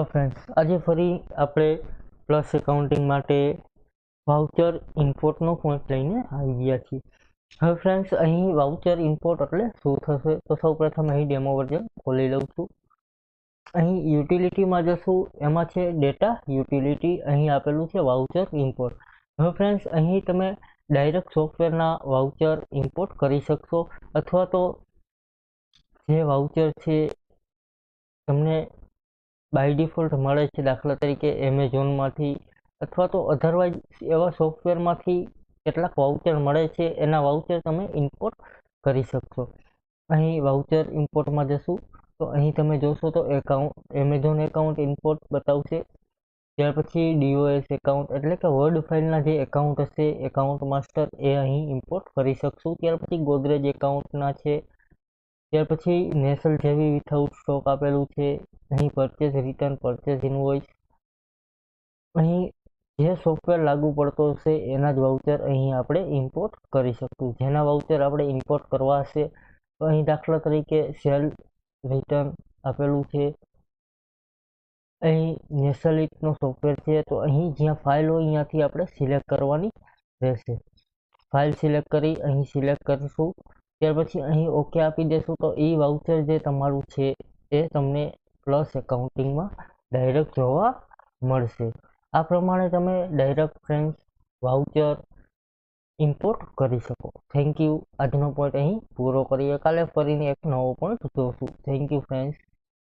Hello friends, આજે ફરી આપણે પ્લસ એકાઉન્ટિંગ માટે વાઉચર ઇમ્પોર્ટનો પોઈન્ટ લઈને આવી ગયા છીએ. હવે ફ્રેન્ડ્સ, અહીં વાઉચર ઇમ્પોર્ટ એટલે શું થશે? તો સૌપ્રથમ અહીં ડેમો વર્ઝન ખોલી લઉં છું. અહીં યુટિલિટીમાં જશું, એમાં છે ડેટા યુટિલિટી, અહીં આપેલું છે વાઉચર ઇમ્પોર્ટ. હવે ફ્રેન્ડ્સ, અહીં તમે ડાયરેક્ટ સોફ્ટવેરના વાઉચર ઇમ્પોર્ટ કરી શકશો, અથવા તો જે વાઉચર છે તમને બાય ડિફોલ્ટ મળે છે, દાખલા તરીકે એમેઝોનમાંથી અથવા તો અધરવાઇઝ એવા સોફ્ટવેરમાંથી કેટલાક વાઉચર મળે છે, એના વાઉચર તમે ઇમ્પોર્ટ કરી શકશો. અહીં વાઉચર ઇમ્પોર્ટમાં જશું તો અહીં તમે જોશો તો એમેઝોન એકાઉન્ટ ઇમ્પોર્ટ બતાવશે. ત્યાર પછી DOS એકાઉન્ટ એટલે કે વર્ડ ફાઇલના જે એકાઉન્ટ હશે, એકાઉન્ટ માસ્ટર, એ અહીં ઇમ્પોર્ટ કરી શકશું. ત્યાર પછી ગોદરેજ એકાઉન્ટના છે. ત્યાર પછી નેસલ જેવી વિથઆઉટ સ્ટોક આપેલું છે. અહીં પરચેઝ રિટર્ન, પરચેઝ ઇનવોઇસ, અહીં જે સોફ્ટવેર લાગુ પડતો હશે એના જ વાઉચર અહીં આપણે ઇમ્પોર્ટ કરી શકશું. જેના વાઉચર આપણે ઇમ્પોર્ટ કરવા હશે તો અહીં દાખલા તરીકે સેલ રિટર્ન આપેલું છે. અહીં નેસલિટનો સોફ્ટવેર છે, તો અહીં જ્યાં ફાઇલ હોય અહીંયાથી આપણે સિલેક્ટ કરવાની રહેશે. ફાઇલ સિલેક્ટ કરી અહીં સિલેક્ટ કરીશું. ત્યાર પછી અહીં ઓકે આપી દેશું તો એ વાઉચર જે તમારું છે એ તમને પ્લસ એકાઉન્ટિંગમાં ડાયરેક્ટ જોવા મળશે. આ પ્રમાણે તમે ડાયરેક્ટ ફ્રેન્ડ્સ વાઉચર ઇમ્પોર્ટ કરી શકો. Thank you. આજનો પોઈન્ટ અહીં પૂરો કરીએ. કાલે ફરીને એક નવો પોઈન્ટ જોશું. Thank you friends.